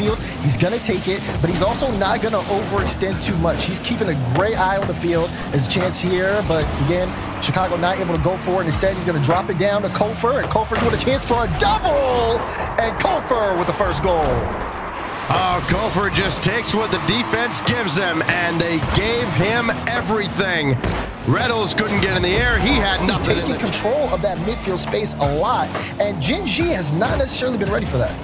midfield. He's going to take it, but he's also not going to overextend too much. He's keeping a great eye on the field. There's a chance here, but again, Chicago not able to go for it. Instead, he's going to drop it down to Kofer, and Kofer with a chance for a double, and Kofer with the first goal. Oh, Kofer just takes what the defense gives him, and they gave him everything. Rlcs couldn't get in the air. He had nothing. Taking control of that midfield space a lot, and Gen.G has not necessarily been ready for that.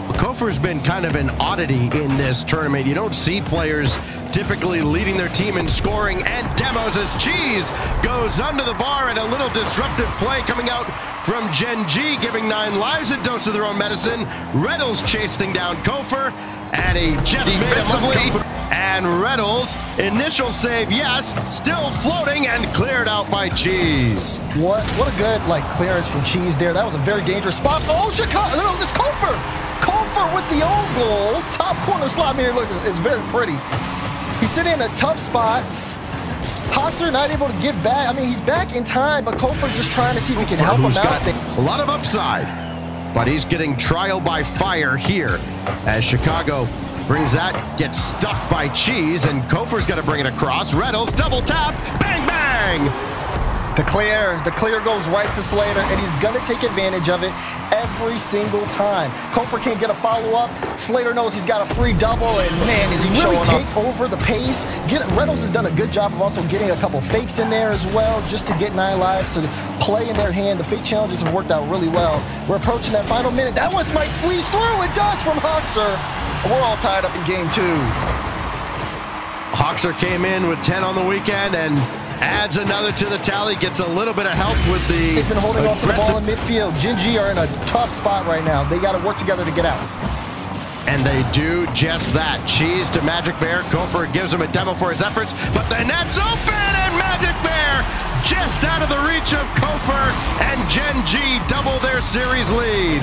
Well, Kofer's been kind of an oddity in this tournament. You don't see players typically leading their team in scoring and demos as Cheese goes under the bar, and a little disruptive play coming out from Gen.G, giving 9 lives a dose of their own medicine. Rlcs chasing down Kofer, and he just made him ugly. And Rlcs, initial save, yes, still floating and cleared out by Cheese. What a good clearance from Cheese there. That was a very dangerous spot. Oh, Chicago! No, it's Kofer. Kofer with the own goal. Top corner slot here. Look, it's very pretty. He's sitting in a tough spot. Hoxer not able to get back. I mean, he's back in time, but Kofer just trying to see if we can help him out. A lot of upside, but he's getting trial by fire here as Chicago brings that, gets stuffed by Cheese, and Kofer's got to bring it across. Rlcs double tap, bang, bang! The clear goes right to Slater, and he's going to take advantage of it every single time. Kofer can't get a follow-up. Slater knows he's got a free double, and man, is he really take over the pace. Rlcs has done a good job of also getting a couple fakes in there as well, just to get 9 lives to play in their hand. The fake challenges have worked out really well. We're approaching that final minute. That one might squeeze through. It does from Hoxer. We're all tied up in game 2. Hoxer came in with 10 on the weekend and adds another to the tally, gets a little bit of help with the... They've been holding on to the ball in midfield. Gen.G are in a tough spot right now. They got to work together to get out. And they do just that. Cheese to Magic Bear. Kofer gives him a demo for his efforts, but the net's open, and Magic Bear just out of the reach of Kofer, and Gen.G double their series lead.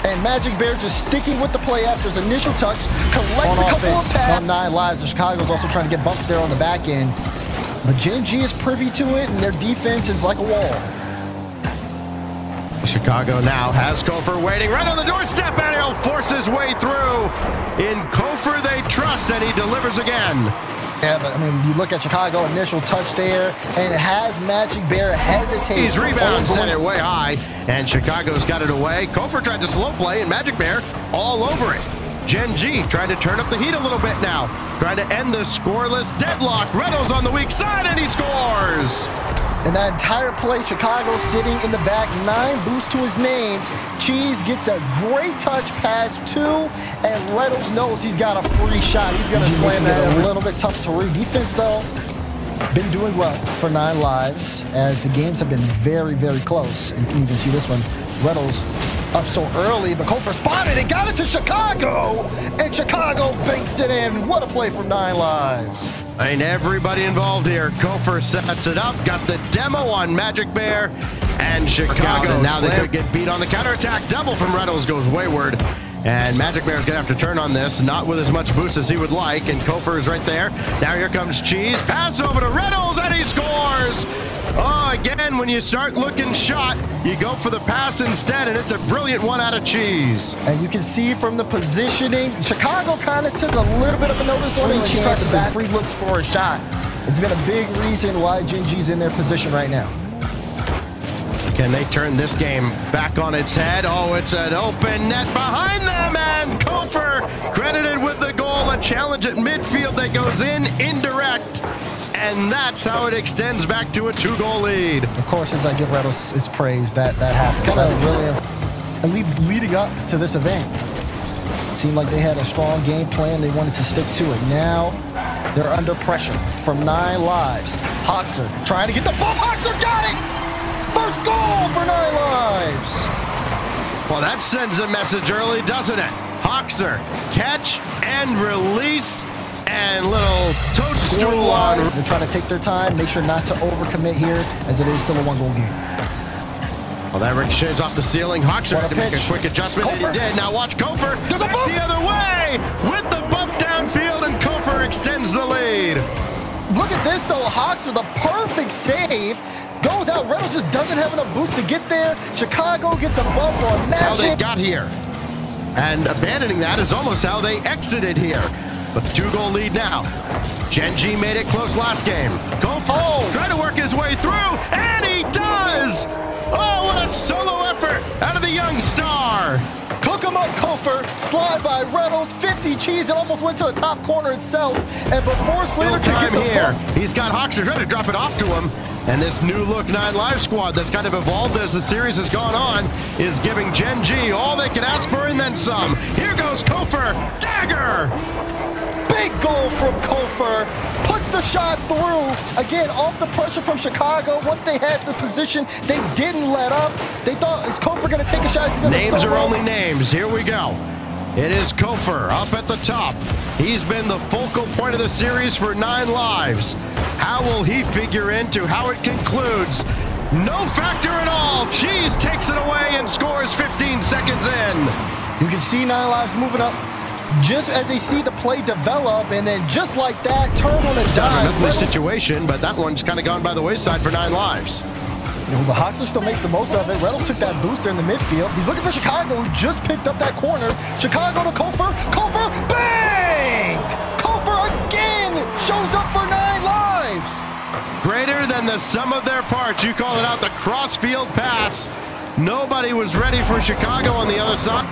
And Magic Bear just sticking with the play after his initial touch, collects a couple of passes. On 9 lives, and Chicago's also trying to get bumps there on the back end. But Gen.G is privy to it, and their defense is like a wall. Chicago now has Kofer waiting right on the doorstep, and he'll force his way through. In Kofer they trust, and he delivers again. Yeah, but I mean, you look at Chicago, initial touch there, and it has Magic Bear hesitate. His rebound sent it way high, and Chicago's got it away. Kofer tried to slow play, and Magic Bear all over it. Gen.G trying to turn up the heat a little bit now, trying to end the scoreless deadlock. Rlcs on the weak side, and he scores. In that entire play, Chicago sitting in the back, 9 boosts to his name. Cheese gets a great touch pass too, and Rlcs knows he's got a free shot. He's gonna slam that a little bit tough to read. Defense though, been doing well for 9 lives as the games have been very, very close. And you can even see this one. Rlcs up so early, but Kofer spotted and got it to Chicago, and Chicago banks it in. What a play from 9 lives. I mean, everybody involved here. Kofer sets it up, got the demo on Magic Bear, and Chicago. Now they could get beat on the counterattack. Double from Rlcs goes wayward, and Magic Bear's gonna have to turn on this, not with as much boost as he would like, and Kofer is right there. Now here comes Cheese, pass over to Rlcs, and he scores! Oh, again, when you start looking shot, you go for the pass instead, and it's a brilliant one out of Cheese. And you can see from the positioning, Chicago kind of took a little bit of a notice on it. Chances and free looks for a shot. It's been a big reason why Gen.G's in their position right now. Can they turn this game back on its head? Oh, it's an open net behind them, and Kofer credited with the goal. A challenge at midfield that goes in indirect. And that's how it extends back to a 2-goal lead. Of course, as I give Rlcs his praise, that happened. That's really leading up to this event. Seemed like they had a strong game plan. They wanted to stick to it. Now they're under pressure from 9 lives. Hoxer trying to get the ball. Hoxer got it! First goal for 9 lives. Well, that sends a message early, doesn't it? Hoxer, catch and release. And little toadstool on. They're trying to take their time, make sure not to overcommit here, as it is still a 1-goal game. Well, that ricochets off the ceiling. Hoxer had to make a quick adjustment, and he did. Now watch Kofer the other way with the bump downfield, and Kofer extends the lead. Look at this, though. Hoxer, the perfect save. Goes out. Rlcs just doesn't have enough boost to get there. Chicago gets a bump on Magic. That's how they got here. And abandoning that is almost how they exited here. But the 2-goal lead now. Gen.G made it close last game. Kofer trying to work his way through, and he does! Oh, what a solo effort out of the young star. Cook him up, Kofer. Slide by Reynolds. 50 cheese. It almost went to the top corner itself. And before Slater could get the here, ball, he's got Hoxer trying to drop it off to him. And this new look 9 Live squad that's kind of evolved as the series has gone on is giving Gen.G all they can ask for and then some. Here goes Kofer. Dagger! big goal from Kofer. Puts the shot through. Again, off the pressure from Chicago. Once they had the position, they didn't let up. They thought, is Kofer going to take a shot? Names are only names. Here we go. It is Kofer up at the top. He's been the focal point of the series for 9 lives. How will he figure into how it concludes? No factor at all. Cheese takes it away and scores 15 seconds in. You can see 9 lives moving up just as they see the play develop, and then just like that, turn on a dime. Another situation, but that one's kind of gone by the wayside for 9 lives. But Hoxer still makes the most of it. Reynolds took that booster in the midfield. He's looking for Chicago, who just picked up that corner. Chicago to Kofer. Kofer, bang! Kofer again shows up for 9 lives. Greater than the sum of their parts. You call it out, the cross-field pass. Nobody was ready for Chicago on the other side.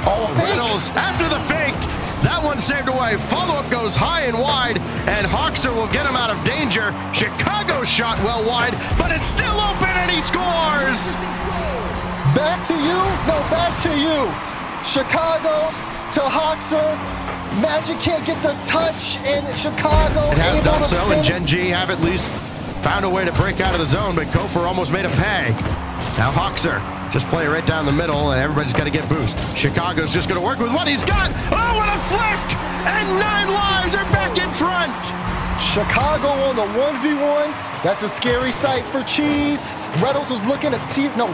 Oh, Reynolds after the fake. That one saved away. Follow-up goes high and wide, and Hoxer will get him out of danger. Chicago's shot well wide, but it's still open, and he scores! Back to you? No, back to you. Chicago to Hoxer. Magic can't get the touch, and Chicago it has done so, and finish. Gen.G have at least found a way to break out of the zone, but Kofer almost made a pay. Now Hoxer just play it right down the middle, and everybody's got to get boost. Chicago's just going to work with what he's got. Oh, what a flick! And 9 lives are back in front. Chicago on the 1v1. That's a scary sight for Cheese. Reynolds was looking at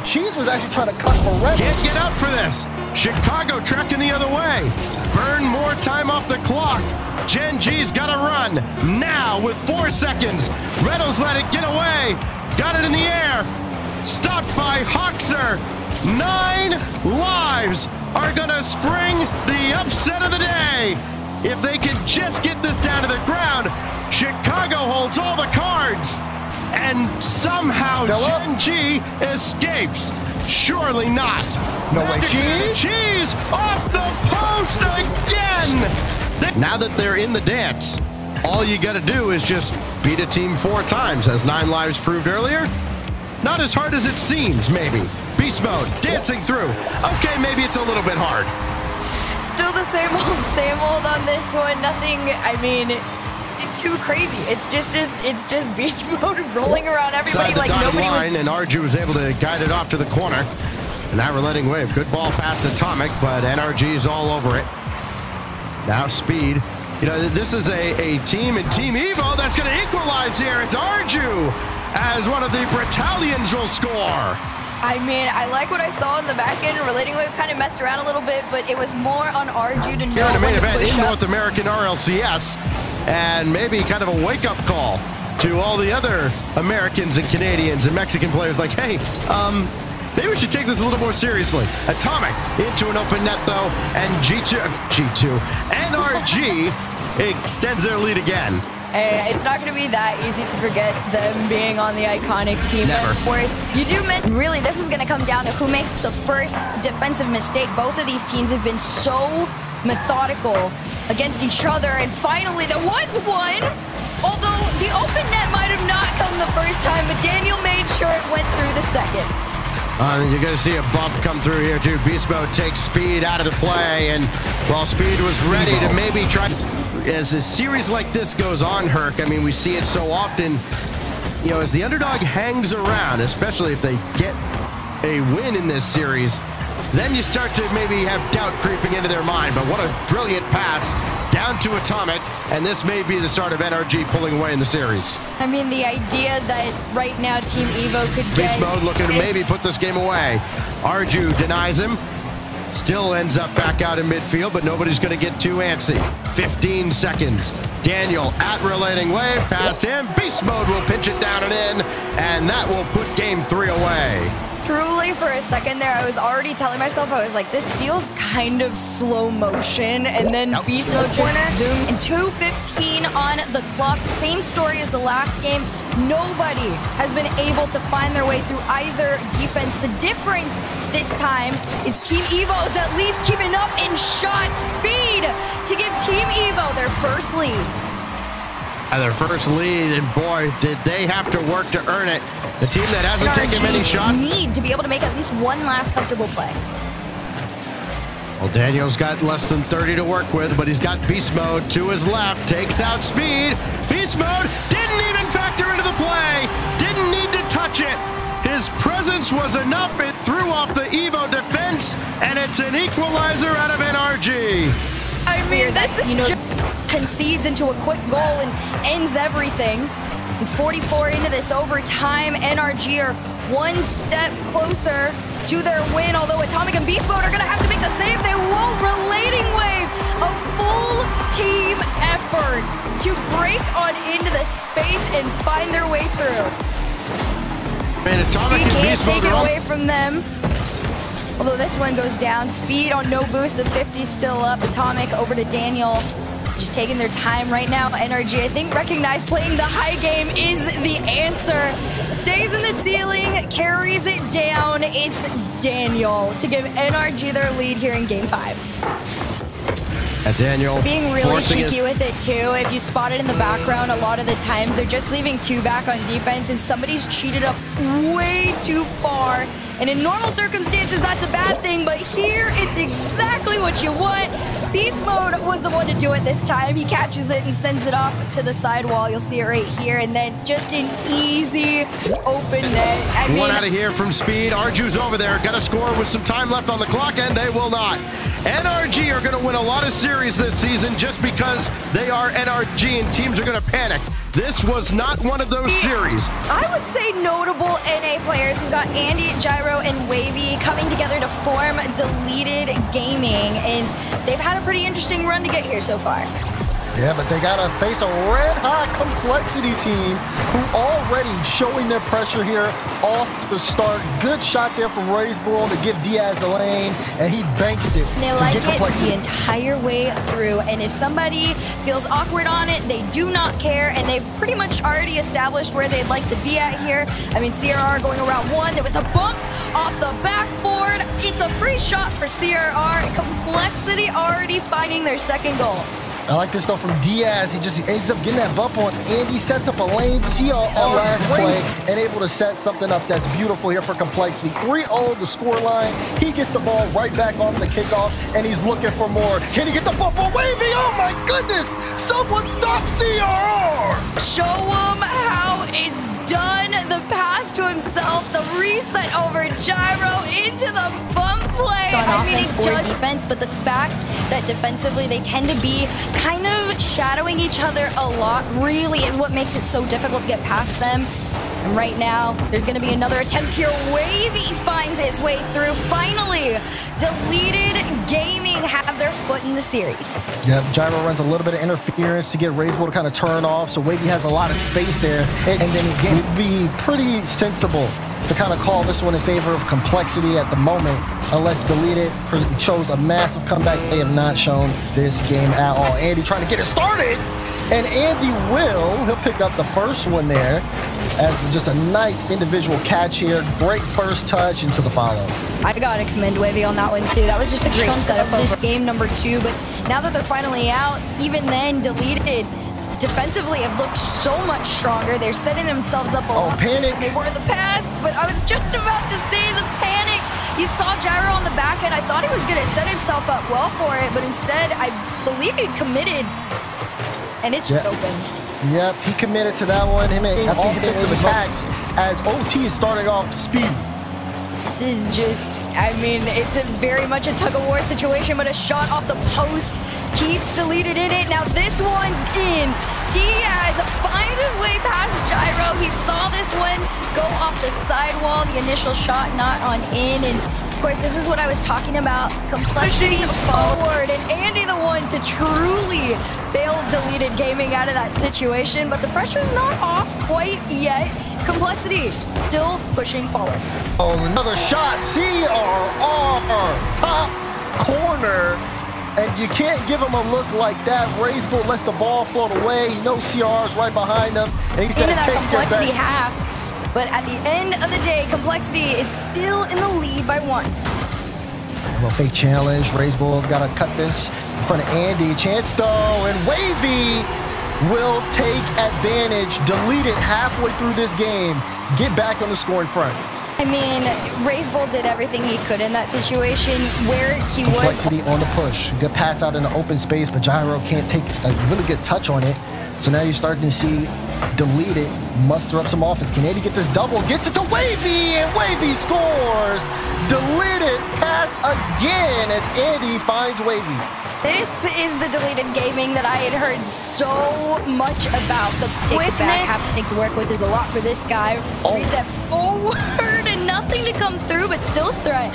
Cheese was actually trying to cut for Reynolds. Can't get up for this. Chicago tracking the other way. Burn more time off the clock. Gen.G's got to run now with 4 seconds. Reynolds let it get away. Got it in the air. Stopped by Hoxer. 9 lives are going to spring the upset of the day. If they can just get this down to the ground, Chicago holds all the cards. And somehow Gen.G escapes. Surely not. No way, Cheese. Cheese off the post again. Now that they're in the dance, all you got to do is just beat a team 4 times, as 9 lives proved earlier. Not as hard as it seems, maybe. Beast mode, dancing through. Okay, maybe it's a little bit hard. Still the same old on this one. Nothing, I mean, too crazy. It's just beast mode rolling around everybody like nobody line, and RLHYT was able to guide it off to the corner. And now we're letting wave. Good ball past Atomic, but NRG is all over it. Now Speed. You know, this is a team in Team Evo that's going to equalize here. It's RLHYT as one of the battalions will score. I mean, I like what I saw in the back end. Relating Wave kind of messed around a little bit, but it was more on RLHYT to know Here in the main event in up. North American RLCS, and maybe kind of a wake-up call to all the other Americans and Canadians and Mexican players like, hey, maybe we should take this a little more seriously. Atomic into an open net, though, and G2, NRG extends their lead again. It's not going to be that easy to forget them being on the iconic team. Never. You do mention, really, this is going to come down to who makes the first defensive mistake. Both of these teams have been so methodical against each other, and finally there was one. Although the open net might have not come the first time, but Daniel made sure it went through the second. You're going to see a bump come through here, too. Beast Mode takes Speed out of the play, and while Speed was ready to maybe try... As a series like this goes on, Herc, I mean, we see it so often, you know, as the underdog hangs around, especially if they get a win in this series, then you start to maybe have doubt creeping into their mind. But what a brilliant pass down to Atomic, and this may be the start of NRG pulling away in the series. I mean, the idea that right now Team Evo could get... Beast Mode looking to maybe put this game away. RLHYT denies him. Still ends up back out in midfield, but nobody's going to get too antsy. 15 seconds. Daniel at relating wave, past him. Beast Mode will pinch it down and in, and that will put game 3 away. Truly, for a second there, I was already telling myself, I was like, this feels kind of slow motion. And then Beast Mode just zoomed. And 2:15 on the clock. Same story as the last game. Nobody has been able to find their way through either defense. The difference this time is Team Evo is at least keeping up in shot speed to give Team Evo their first lead. Their first lead, and boy, did they have to work to earn it. The team that hasn't taken many shots need to be able to make at least one last comfortable play. Well, Daniel's got less than 30 to work with, but he's got Beast Mode to his left, takes out Speed. Beast Mode didn't even factor into the play, didn't need to touch it. His presence was enough, it threw off the Evo defense, and it's an equalizer out of NRG. I mean, this is just concedes into a quick goal and ends everything. And 44 into this overtime, NRG are one step closer to their win, although Atomic and Beast Mode are gonna have to make the save. They won't. Relating Wave, a full team effort to break on into the space and find their way through. Man, Atomic and Beast Mode can't take it away from them. Although this one goes down. Speed on no boost, the 50's still up. Atomic over to Daniel. Just taking their time right now. NRG, I think, recognize playing the high game is the answer. Stays in the ceiling, carries it down. It's Daniel to give NRG their lead here in Game 5. And Daniel being really cheeky with it too. If you spot it in the background, a lot of the times they're just leaving two back on defense and somebody's cheated up way too far. And in normal circumstances, that's a bad thing, but here it's exactly what you want. Beast Mode was the one to do it this time. He catches it and sends it off to the sidewall. You'll see it right here, and then just an easy open net. I mean, one out of here from Speed. Arju's over there, got to score with some time left on the clock, and they will not. NRG are going to win a lot of series this season just because they are NRG and teams are going to panic. This was not one of those series. I would say notable NA players. We've got Andy, Gyro, and Wavy coming together to form Deleted Gaming, and they've had a pretty interesting run to get here so far. Yeah, but they got to face a red-hot Complexity team who already showing their pressure here off the start. Good shot there from Razebull to give Diaz the lane, and he banks it. They like it the entire way through, and if somebody feels awkward on it, they do not care, and they've pretty much already established where they'd like to be at here. I mean, CRR going around one. There was a bump off the backboard. It's a free shot for CRR. Complexity already finding their second goal. I like this though from Diaz. He just ends up getting that bump on Andy, sets up a lane, CRR last play, and able to set something up that's beautiful here for Complexity. 3-0 the score line. He gets the ball right back off the kickoff, and he's looking for more. Can he get the bump on Wavy? Oh my goodness! Someone stop CRR! Show him how it's done. The pass to himself, the reset over Gyro into the bump play. I mean, offense or defense, but the fact that defensively they tend to be kind of shadowing each other a lot really is what makes it so difficult to get past them. And right now, there's going to be another attempt here. Wavy finds its way through. Finally, Deleted Gaming have their foot in the series. Yep, Gyro runs a little bit of interference to get Razebull to kind of turn off, so Wavy has a lot of space there. And then it would be pretty sensible to kind of call this one in favor of Complexity at the moment, unless Deleted shows a massive comeback. They have not shown this game at all. Andy trying to get it started, and Andy he'll pick up the first one there as just a nice individual catch here. Great first touch into the follow. I gotta commend Wavy on that one too. That was just a great setup of this game number 2, but now that they're finally out, even then Deleted defensively have looked so much stronger. They're setting themselves up a lot panic. than they were in the past, but I was just about to say the panic. You saw Gyro on the back end. I thought he was gonna set himself up well for it, but instead I believe he committed, and it's just open. Yep, he committed to that one. Him and offensive attacks as OT is starting off Speed. This is just, I mean, it's very much a tug-of-war situation, but a shot off the post keeps Deleted in it. Now this one's in. Diaz finds his way past Gyro. He saw this one go off the sidewall. The initial shot not on in, and of course, this is what I was talking about. Complexity's forward, and Andy the one to truly bail Deleted Gaming out of that situation, but the pressure's not off quite yet. Complexity still pushing forward. Oh, another shot. CRR, top corner. And you can't give him a look like that. RlHYT lets the ball float away. He knows CRR's right behind him. And he says, into that take Complexity your best. half. But at the end of the day, Complexity is still in the lead by 1. A little fake challenge. RlHYT's got to cut this in front of Andy. Chance though, and Wavy will take advantage. Delete it halfway through this game. Get back on the scoring front. I mean, RlHYT did everything he could in that situation where he Complexity on the push. Good pass out in the open space, but Gyro can't take a really good touch on it. So now you're starting to see Delete it, muster up some offense. Can Andy get this double? Gets it to Wavy, and Wavy scores. Deleted pass again as Andy finds Wavy. This is the deleted gaming that I had heard so much about. The quickness have to take to work with is a lot for this guy. Reset forward and nothing to come through, but still a threat.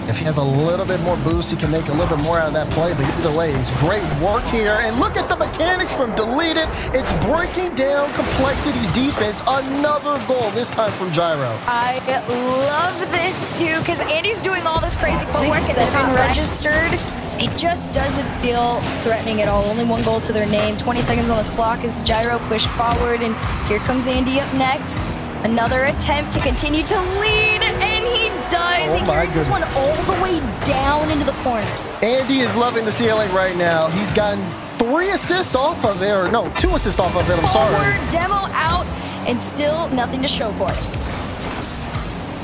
If he has a little bit more boost, he can make a little bit more out of that play, but either way, it's great work here. And look at the mechanics from Deleted. It's breaking down Complexity's defense. Another goal, this time from Gyro. I love this too, because Andy's doing all this crazy footwork and it's been registered. It just doesn't feel threatening at all. Only 1 goal to their name. 20 seconds on the clock as Gyro pushed forward, and here comes Andy up next. Another attempt to continue to lead, and he does. He carries this one all the way down into the corner. Andy is loving the ceiling right now. He's gotten 3 assists off of it, or no, 2 assists off of it, I'm sorry. Forward, demo out, and still nothing to show for it.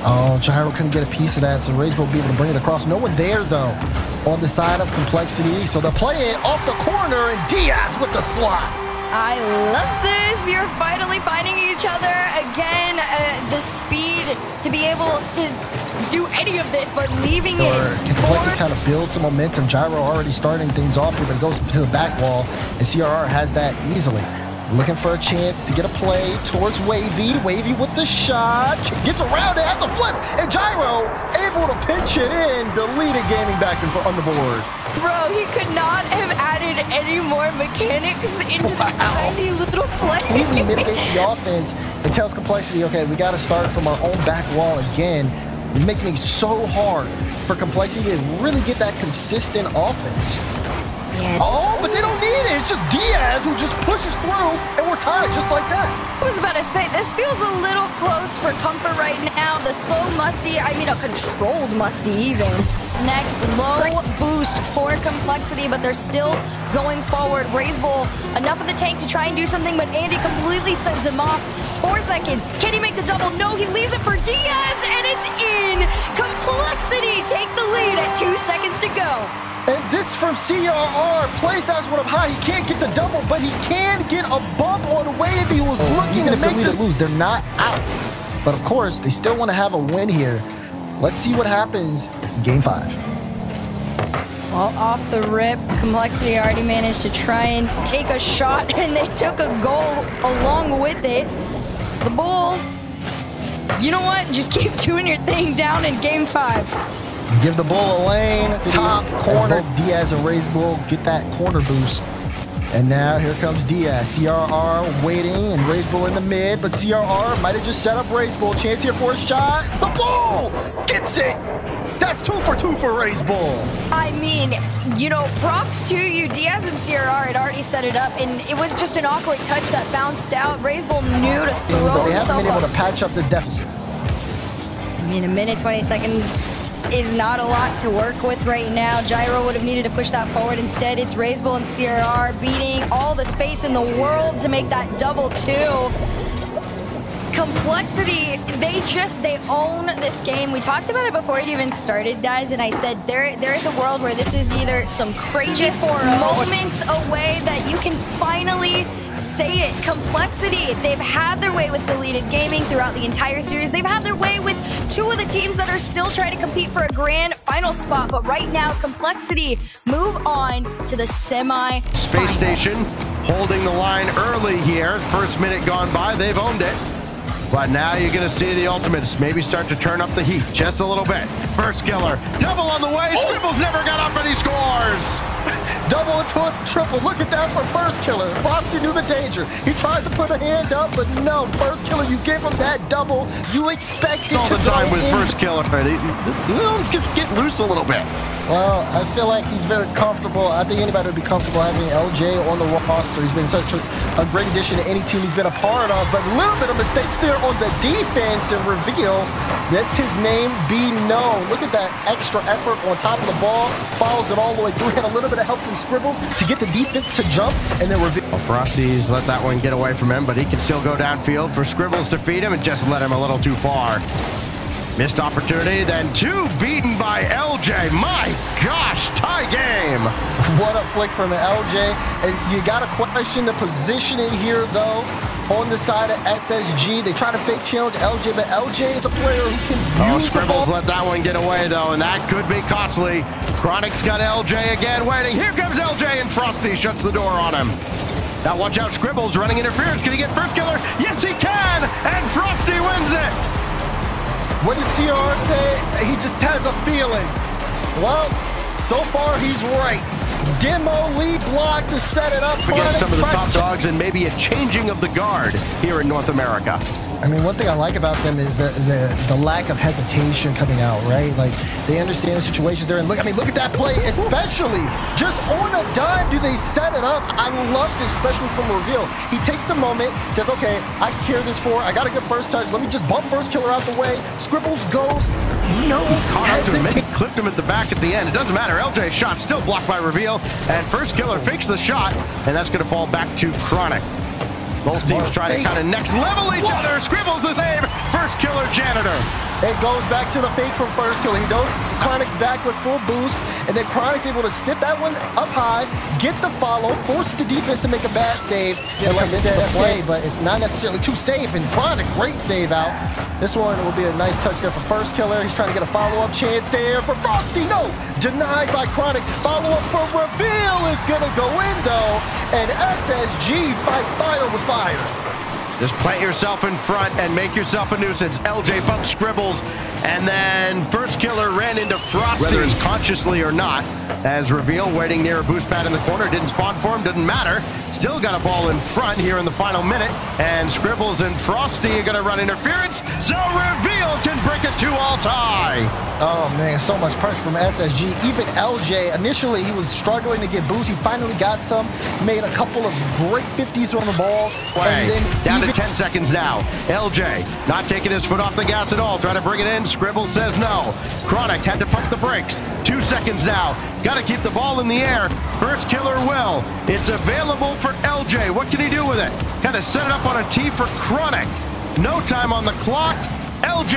Oh, Gyro couldn't get a piece of that, so RlHYT will be able to bring it across. No one there, though, on the side of Complexity. So they'll play it off the corner, and Diaz with the slot. I love this. You're finally finding each other again. The speed to be able to do any of this, but leaving it. Can Complexity kind of build some momentum? Gyro already starting things off here, but it goes to the back wall, and CRR has that easily. Looking for a chance to get a play towards Wavy. Wavy with the shot. Gets around it, has a flip, and Gyro able to pinch it in. Deleted gaming back in front on the board. Bro, he could not have added any more mechanics into this tiny little play. Completely mitigates the offense and tells Complexity, okay, we got to start from our own back wall again, making it so hard for Complexity to really get that consistent offense. Yeah. Oh, but they don't need it. It's just Diaz who just pushes through, and we're tied just like that. I was about to say, this feels a little close for comfort right now. The slow Musty, I mean a controlled Musty even. Next, low boost for Complexity, but they're still going forward. RlHYT, enough in the tank to try and do something, but Andy completely sends him off. 4 seconds. Can he make the double? No, he leaves it for Diaz, and it's in. Complexity take the lead at 2 seconds to go. And this from CRR. Plays that one up high. He can't get the double, but he can get a bump on Wavy, who was looking to make this lose. They're not out. But of course, they still want to have a win here. Let's see what happens in Game 5. Well, off the rip, Complexity already managed to try and take a shot, and they took a goal along with it. The Bull, you know what? Just keep doing your thing down in Game 5. Give the Bull a lane, top corner. Diaz and RlHYT get that corner boost. And now here comes Diaz. CRR waiting, and RlHYT in the mid, but CRR might have just set up RlHYT. Chance here for a shot. The Bull gets it. That's 2 for 2 for RlHYT. I mean, you know, props to you. Diaz and CRR had already set it up, and it was just an awkward touch that bounced out. RlHYT knew to throw they himself haven't been able up. to patch up this deficit. I mean, a minute, 20 seconds is not a lot to work with right now. Gyro would have needed to push that forward. Instead, it's RlHYT and CRR beating all the space in the world to make that double 2. Complexity, they own this game. We talked about it before it even started, guys, and I said there is a world where this is either some crazy moments away that you can finally say it. Complexity, they've had their way with deleted gaming throughout the entire series. They've had their way with 2 of the teams that are still trying to compete for a grand final spot, but right now, Complexity move on to the semi-finals. Space Station holding the line early here. First minute gone by, they've owned it. But now you're going to see the Ultimates maybe start to turn up the heat just a little bit. First killer, double on the way. Scribbles never got up, and he scores. Double into a triple. Look at that for first killer. Frosty knew the danger. He tried to put a hand up, but no. First killer, you give him that double. You expect it all to the time go with in. first killer. They'll just get loose a little bit. Well, I feel like he's very comfortable. I think anybody would be comfortable having LJ on the roster. He's been such a great addition to any team he's been a part of, but a little bit of mistakes there on the defense and reveal. That's his name, be known. Look at that extra effort on top of the ball. Follows it all the way through. Had a little bit of help from Scribbles to get the defense to jump, and then reveal. Well, Frosty's let that one get away from him, but he can still go downfield for Scribbles to feed him and just let him a little too far. Missed opportunity, then two beaten by LJ. My gosh, tie game. What a flick from LJ. And you got to question the positioning here, though, on the side of SSG. They try to fake challenge LJ, but LJ is a player who can use Scribbles the ball. let that one get away, though, and that could be costly. Chronic's got LJ again waiting. Here comes LJ, and Frosty shuts the door on him. Now watch out, Scribbles running interference. Can he get first killer? Yes, he can, and Frosty wins it. What did CR say? He just has a feeling. Well, so far he's right. Demo lead block to set it up. Against some of the top dogs and maybe a changing of the guard here in North America. I mean, one thing I like about them is the lack of hesitation coming out, right? Like, they understand the situations they're in. Look, I mean, look at that play, especially just on a dime. Do they set it up? I love this, especially from Reveal. He takes a moment, says, okay, I can carry this forward. I got a good first touch. Let me just bump first killer out the way. Scribbles goes. No hesitation. Clipped him at the back at the end. It doesn't matter. LJ's shot still blocked by Reveal, and first killer fakes the shot, and that's going to fall back to Chronic. Both teams trying to kind of next level each other. Scribbles the save. First killer Janitor. It goes back to the fake from first killer. He knows Chronic's back with full boost, and then Chronic's able to sit that one up high, get the follow, force the defense to make a bad save. And like I said, play, but it's not necessarily too safe. And Chronic, great save out. This one will be a nice touch there for first killer. He's trying to get a follow-up chance there for Frosty. No, denied by Chronic. Follow-up for Reveal is gonna go in though, and SSG fight fire with fire. Just plant yourself in front and make yourself a nuisance. LJ bumps Scribbles, and then first killer ran into Frosty. Whether it's consciously or not, as Reveal waiting near a boost pad in the corner, didn't spawn for him, didn't matter. Still got a ball in front here in the final minute, and Scribbles and Frosty are gonna run interference, so Reveal can break a 2-all tie. Oh man, so much pressure from SSG. Even LJ, initially he was struggling to get boost. He finally got some, made a couple of great 50s on the ball. And then down to 10 seconds now. LJ not taking his foot off the gas at all, trying to bring it in. Scribbles says no. Chronic had to pump the brakes. 2 seconds now. Got to keep the ball in the air. First killer will. It's available for LJ. What can he do with it? Kind of set it up on a tee for Chronic. No time on the clock. LJ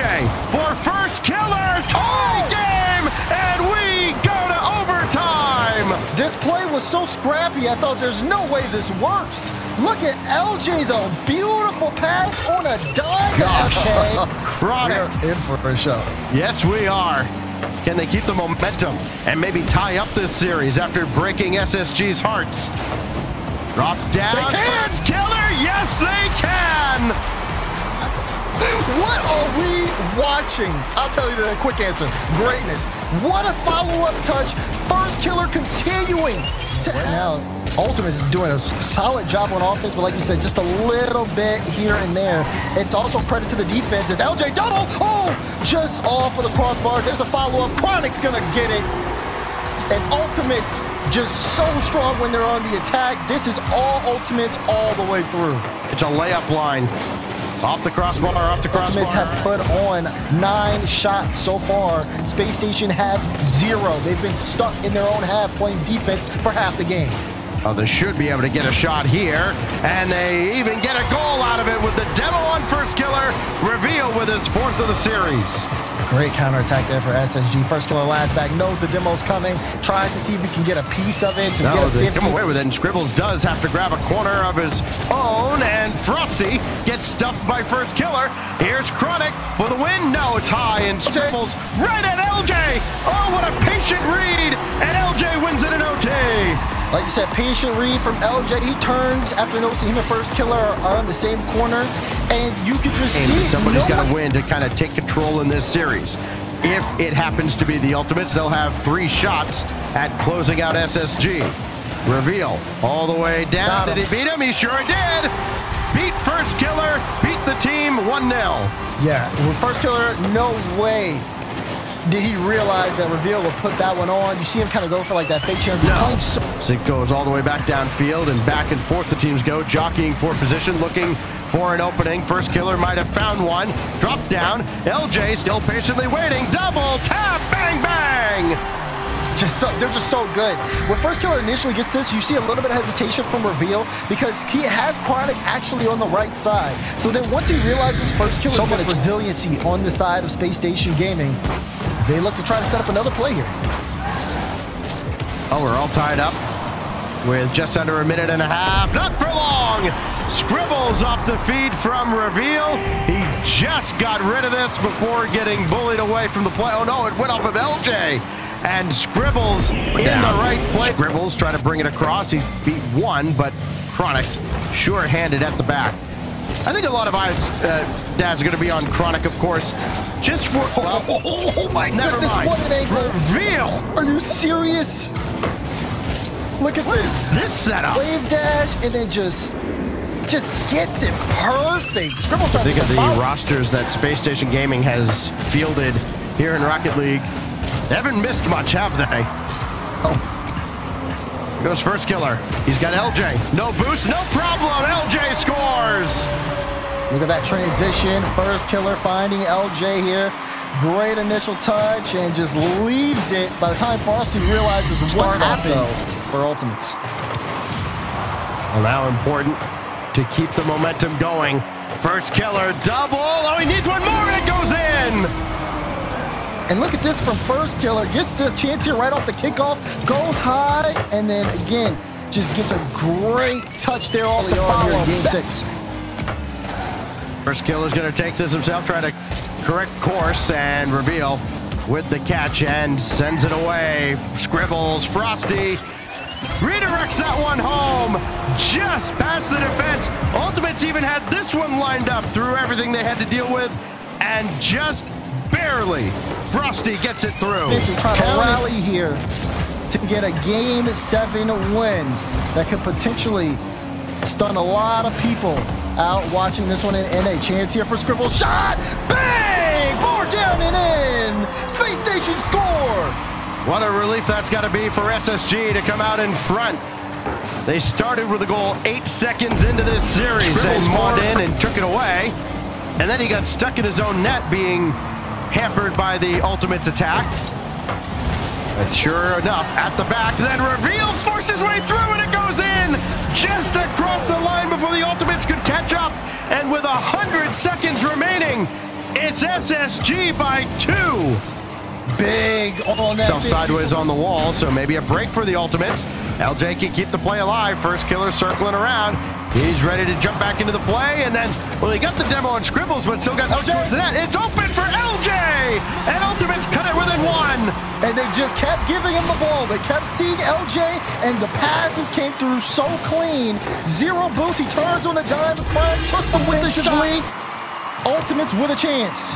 for first killer. Tie game, and we go to overtime. This play was so scrappy, I thought there's no way this works. Look at LJ though. Beautiful pass on a dime. Chronic. We're in for a show. Yes, we are. Can they keep the momentum and maybe tie up this series after breaking SSG's hearts? Drop down. Hands killer. Yes, they can. What are we watching? I'll tell you the quick answer. Greatness. What a follow-up touch. First killer continuing. Now, Ultimate is doing a solid job on offense, but like you said, just a little bit here and there. It's also credit to the defense. It's LJ double. Oh, just off of the crossbar. There's a follow-up. Chronic's gonna get it. And Ultimate's just so strong when they're on the attack. This is all Ultimates all the way through. It's a layup line. Off the crossbar, off the crossbar. Ultimates have put on 9 shots so far. Space Station have 0. They've been stuck in their own half playing defense for half the game. Oh, they should be able to get a shot here, and they even get a goal out of it with the demo on first killer. Reveal with his 4th of the series. Great counterattack there for SSG. First killer last back, knows the demo's coming, tries to see if he can get a piece of it. They come away with it, and Scribbles does have to grab a corner of his own, and Frosty gets stuffed by first killer. Here's Chronic for the win. No, it's high, and Scribbles right at LJ. Oh, what a patient read, and LJ wins it in OT. Like you said, patient read from LJ. He turns after noticing him and first killer are on the same corner, and you can just see somebody's got to win to kind of take control in this series. If it happens to be the Ultimates, they'll have 3 shots at closing out SSG. Reveal all the way down. Did he beat him? He sure did. Beat First Killer, beat the team 1-0. Yeah, with First Killer, no way did he realize that Reveal would put that one on. You see him kind of go for like that fake chair. No. Zink goes all the way back downfield and back and forth the teams go, jockeying for position, looking for an opening. First Killer might have found one. Drop down. LJ still patiently waiting. Double tap, bang, bang. They're just so good. When First Killer initially gets this, you see a little bit of hesitation from Reveal because he has Chronic actually on the right side. So then once he realizes First Killer's got resiliency on the side of Space Station Gaming, they look to try to set up another play here. Oh, we're all tied up with just under a minute and a half. Not for long. Scribbles off the feed from Reveal. He just got rid of this before getting bullied away from the play. Oh no, it went off of LJ. And Scribbles in the right place. Scribbles trying to bring it across. He beat one, but Chronic sure-handed at the back. I think a lot of eyes, dads, are going to be on Chronic, of course. Just for... Oh my never goodness, mind. what an angle. Reveal. Are you serious? Look at this setup. Wave dash, and then just gets it perfect. Scribbles trying to think of the rosters that Space Station Gaming has fielded here in Rocket League. They haven't missed much, have they? Oh. Goes First Killer. He's got LJ. No boost, no problem. LJ scores. Look at that transition. First Killer finding LJ here. Great initial touch and just leaves it by the time Frosty realizes what happened for Ultimates. Well, now important to keep the momentum going. First Killer double. Oh, he needs one more and it goes in. And look at this from First Killer. Gets the chance here right off the kickoff. Goes high, and then again, just gets a great touch there off the follow in Game 6. First Killer's going to take this himself, try to correct course, and Reveal with the catch and sends it away. Scribbles, Frosty redirects that one home just past the defense. Ultimates even had this one lined up through everything they had to deal with, and just barely Frosty gets it through. Trying to rally here to get a Game 7 win that could potentially stun a lot of people out watching this one in NA. Chance here for Scribble. Shot! Bang! 4 down and in! Space Station score! What a relief that's got to be for SSG to come out in front. They started with a goal 8 seconds into this series. Scribbles spawned in and took it away. And then he got stuck in his own net, being hampered by the Ultimates attack. But sure enough, at the back, then Reveal forces his way through and it goes in just across the line before the Ultimates could catch up. And with 100 seconds remaining, it's SSG by 2. Big on that. Self sideways on the wall, so maybe a break for the Ultimates. LJ can keep the play alive. First Killer circling around. He's ready to jump back into the play, and then, well, he got the demo on Scribbles, but still got LJ towards the net. It's open for LJ, and Ultimates cut it within 1. And they just kept giving him the ball. They kept seeing LJ, and the passes came through so clean. 0 boost. He turns on a dime. Trust him with the shot. Ultimates with a chance.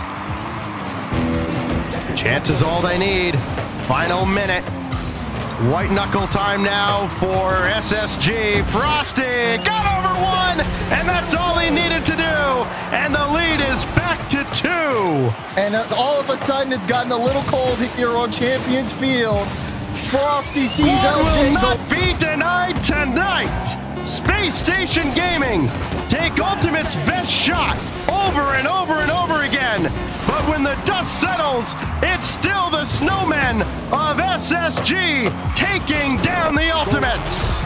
Chance is all they need. Final minute. White knuckle time now for SSG. Frosty got over 1, and that's all he needed to do. And the lead is back to 2. And all of a sudden, it's gotten a little cold here on Champions Field. Frosty sees LJ will not be denied tonight. Space Station Gaming take Ultimate's best shot over and over and over again. But when the dust settles, it's still the Snowmen of SSG taking down the Ultimates.